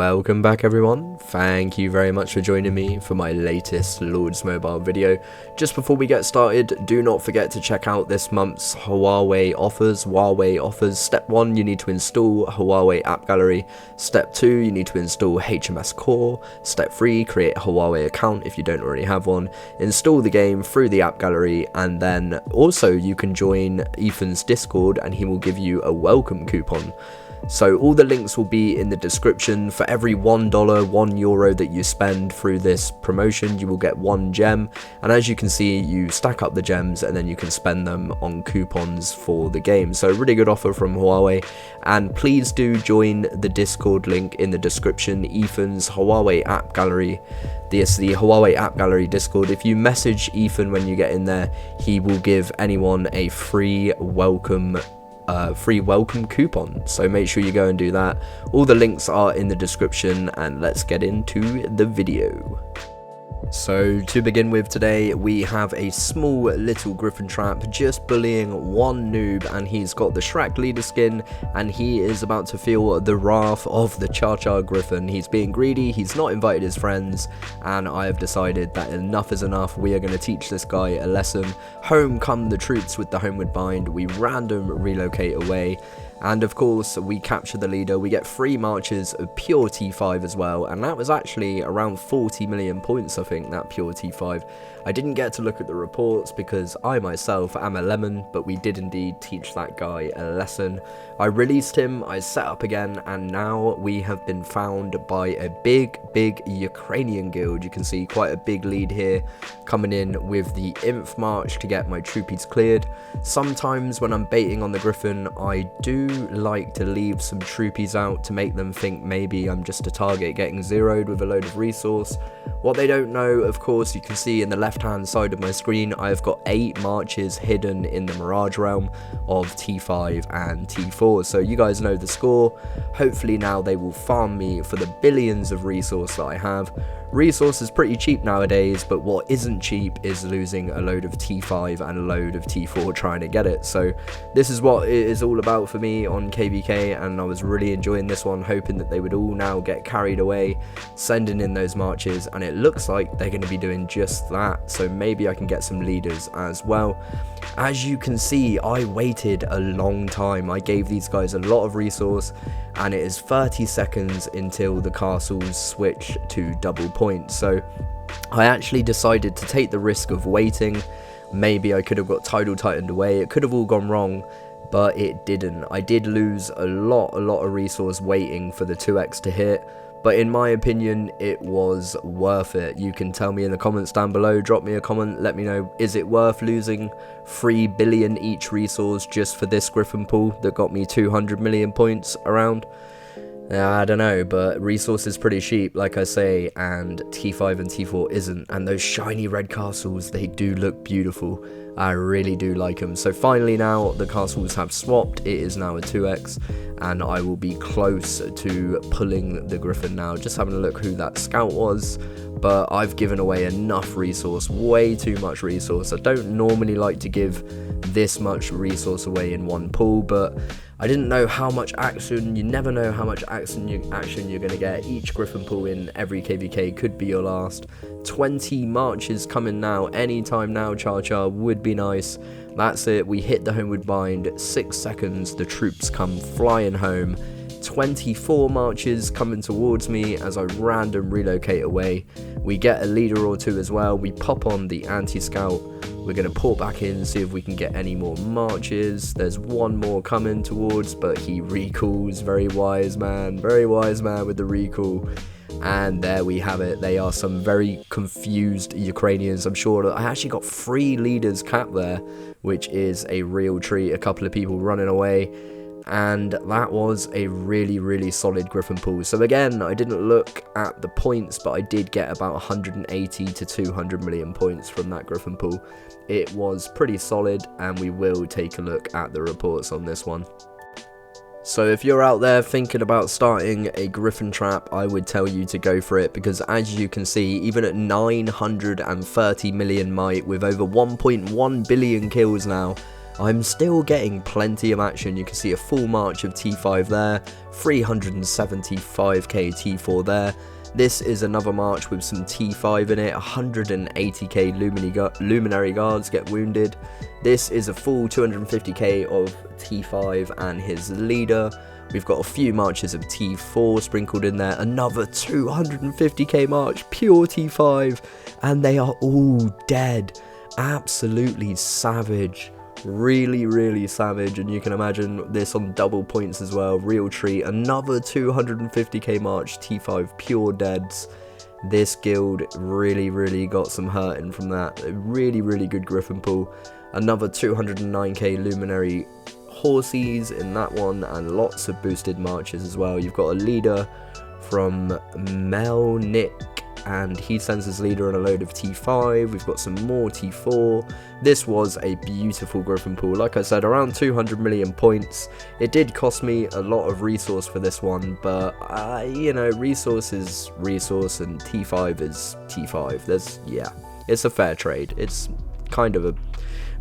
Welcome back everyone, thank you very much for joining me for my latest Lords Mobile video. Just before we get started, do not forget to check out this month's HUAWEI offers. Step 1, you need to install HUAWEI App Gallery. Step 2, you need to install HMS Core. Step 3, create a HUAWEI account if you don't already have one. Install the game through the App Gallery, and then also you can join Ethan's Discord and he will give you a welcome coupon. So all the links will be in the description. For every $1, €1 that you spend through this promotion, you will get 1 gem. And as you can see, you stack up the gems and then you can spend them on coupons for the game. So really good offer from HUAWEI. And please do join the Discord link in the description, Ethan's HUAWEI App Gallery. This the HUAWEI App Gallery Discord. If you message Ethan when you get in there, he will give anyone a free welcome coupon, so make sure you go and do that. All the links are in the description, and let's get into the video. So to begin with today, we have a small little griffin trap just bullying one noob, and he's got the Shrek leader skin, and he is about to feel the wrath of the Cha Griffin. He's being greedy, he's not invited his friends, and I have decided that enough is enough. We are going to teach this guy a lesson. Home come the troops with the homeward bind. We random relocate away. And of course, we capture the leader. We get 3 marches of pure T5 as well, and that was actually around 40 million points, I think, that pure T5. I didn't get to look at the reports because I myself am a lemon, but we did indeed teach that guy a lesson. I released him, I set up again, and now we have been found by a big Ukrainian guild. You can see quite a big lead here, coming in with the Inf March to get my troopies cleared. Sometimes when I'm baiting on the Griffin, I do like to leave some troopies out to make them think maybe I'm just a target getting zeroed with a load of resource. What they don't know, of course, you can see in the left hand side of my screen, I've got 8 marches hidden in the Mirage realm of T5 and T4, so you guys know the score. Hopefully now they will farm me for the billions of resource that I have. Resource is pretty cheap nowadays, but what isn't cheap is losing a load of T5 and a load of T4 trying to get it. So this is what it is all about for me on KVK, and I was really enjoying this one, hoping that they would all now get carried away, sending in those marches, and it looks like they're going to be doing just that. So maybe I can get some leaders as well. As you can see, I waited a long time. I gave these guys a lot of resource, and it is 30 seconds until the castles switch to double points. So I actually decided to take the risk of waiting. Maybe I could have got tidal tightened away. It could have all gone wrong, but it didn't. I did lose a lot of resource waiting for the 2x to hit, but in my opinion, it was worth it. You can tell me in the comments down below, drop me a comment, let me know, is it worth losing 3 billion each resource just for this Griffin pool that got me 200 million points around? I don't know, but resource is pretty cheap, like I say, and T5 and T4 isn't, and those shiny red castles, they do look beautiful. I really do like them. So finally now, the castles have swapped, it is now a 2x, and I will be close to pulling the Griffin now. Just having a look who that scout was, but I've given away enough resource, way too much resource. I don't normally like to give this much resource away in one pool, but I didn't know how much action. You never know how much action you're going to get. Each Griffin pool in every KVK could be your last. 20 marches coming now, anytime now. Cha would be nice. That's it, we hit the homeward bind, 6 seconds, the troops come flying home. 24 marches coming towards me as I random relocate away. We get a leader or 2 as well. We pop on the anti-scout. We're going to port back in, see if we can get any more marches. There's 1 more coming towards, but he recalls. Very wise man with the recall. And there we have it. They are some very confused Ukrainians. I'm sure that I actually got 3 leaders capped there, which is a real treat. A couple of people running away, and that was a really solid Griffin pool. So again, I didn't look at the points, but I did get about 180 to 200 million points from that Griffin pool. It was pretty solid, and we will take a look at the reports on this one. So if you're out there thinking about starting a Griffin trap, I would tell you to go for it, because as you can see, even at 930 million might with over 1.1 billion kills now, I'm still getting plenty of action. You can see a full march of T5 there, 375k T4 there. This is another march with some T5 in it, 180k luminary guards get wounded. This is a full 250k of T5 and his leader. We've got a few marches of T4 sprinkled in there, another 250k march, pure T5, and they are all dead. Absolutely savage. Really savage, and you can imagine this on double points as well. Real treat. Another 250k march, T5 pure deads. This guild really got some hurting from that. A really good griffin pool. Another 209k luminary horses in that one, and lots of boosted marches as well. You've got a leader from Melnik, and he sends his leader on a load of T5. We've got some more T4. This was a beautiful griffin pool. Like I said, around 200 million points. It did cost me a lot of resource for this one, but you know, resource is resource and T5 is T5. It's a fair trade. It's kind of a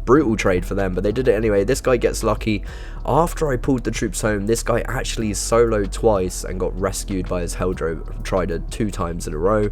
brutal trade for them, but they did it anyway. This guy gets lucky. After I pulled the troops home, this guy actually soloed twice and got rescued by his Helltrider 2 times in a row,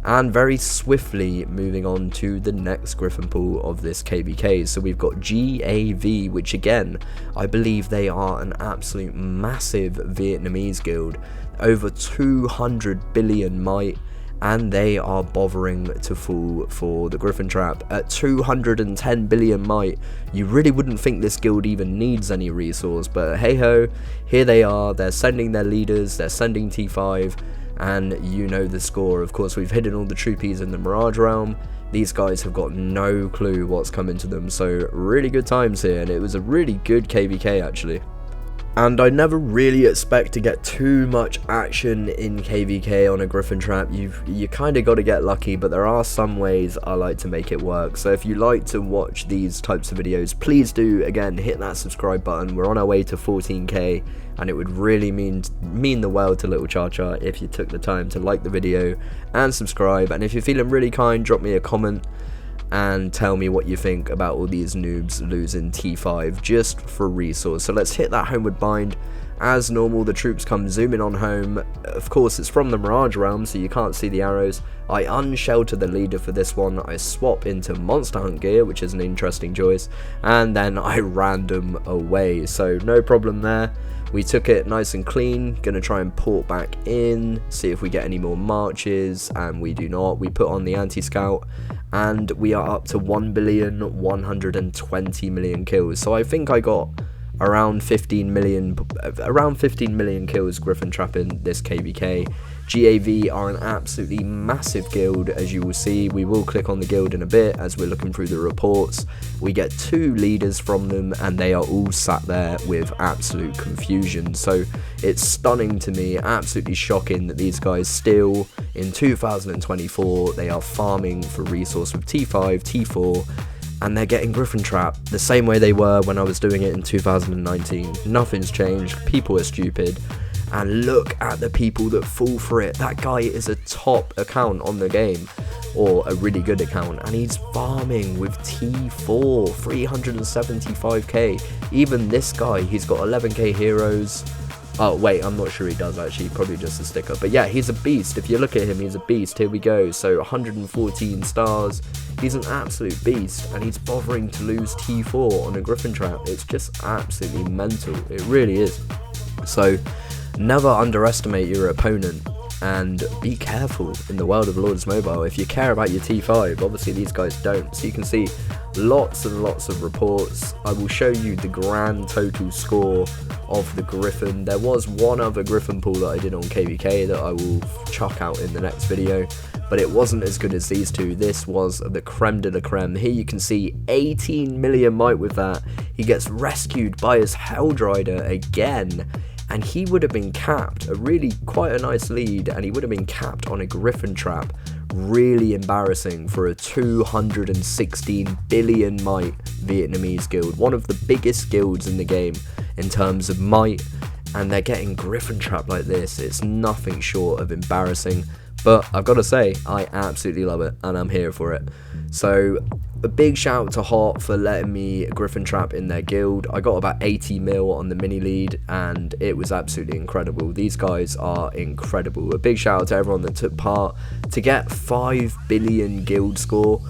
and very swiftly moving on to the next griffin pool of this KVK. So we've got GAV, which again, I believe they are an absolute massive Vietnamese guild, over 200 billion might, and they are bothering to fall for the griffin trap at 210 billion might. You really wouldn't think this guild even needs any resource, but hey ho, here they are. They're sending their leaders, they're sending T5, and you know the score. Of course, we've hidden all the troopies in the Mirage realm. These guys have got no clue what's coming to them, so really good times here, and it was a really good KVK actually. And I never really expect to get too much action in KVK on a griffin trap. You kind of got to get lucky, but there are some ways I like to make it work. So if you like to watch these types of videos, please do, again, hit that subscribe button. We're on our way to 14k, and it would really mean the world to little Cha if you took the time to like the video and subscribe. And if you're feeling really kind, drop me a comment and tell me what you think about all these noobs losing T5 just for resource. So let's hit that homeward bind. As normal, the troops come zooming on home. Of course, it's from the Mirage realm, so you can't see the arrows. I unshelter the leader for this one. I swap into Monster Hunt gear, which is an interesting choice, and then I random away. So no problem there. We took it nice and clean. Gonna try and port back in, see if we get any more marches, and we do not. We put on the anti-scout, and we are up to 1,120,000,000 kills. So I think I got around 15 million kills griffin trapping this KVK. GAV are an absolutely massive guild, as you will see. We will click on the guild in a bit as we're looking through the reports. We get 2 leaders from them, and they are all sat there with absolute confusion. So it's stunning to me, absolutely shocking that these guys still, in 2024, they are farming for resource with T5, T4, and they're getting griffin trap the same way they were when I was doing it in 2019. Nothing's changed, people are stupid. And look at the people that fall for it. That guy is a top account on the game, or a really good account, and he's farming with T4, 375k. Even this guy, he's got 11k heroes. Oh wait, I'm not sure he does actually, probably just a sticker. But yeah, he's a beast. If you look at him, he's a beast. Here we go. So 114 stars. He's an absolute beast, and he's bothering to lose T4 on a griffin trap. It's just absolutely mental. It really is. So never underestimate your opponent, and be careful in the world of Lords Mobile. If you care about your T5, obviously these guys don't. So you can see lots and lots of reports. I will show you the grand total score of the griffin. There was one other griffin pool that I did on KVK that I will chuck out in the next video, but it wasn't as good as these two. This was the creme de la creme. Here you can see 18 million might with that. He gets rescued by his Helltrider again, and he would have been capped, quite a nice lead, and he would have been capped on a griffin trap. Really embarrassing for a 216 billion might Vietnamese guild, one of the biggest guilds in the game in terms of might, and they're getting griffin trap like this. It's nothing short of embarrassing, but I've got to say, I absolutely love it, and I'm here for it. So a big shout out to Hot for letting me Griffin Trap in their guild. I got about 80 mil on the mini lead and it was absolutely incredible. These guys are incredible. A big shout out to everyone that took part. To get 5 billion guild score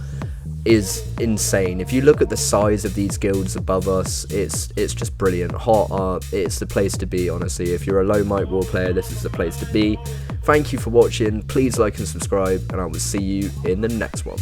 is insane. If you look at the size of these guilds above us, it's just brilliant. Hot, it's the place to be, honestly. If you're a low mic war player, this is the place to be. Thank you for watching. Please like and subscribe, and I will see you in the next one.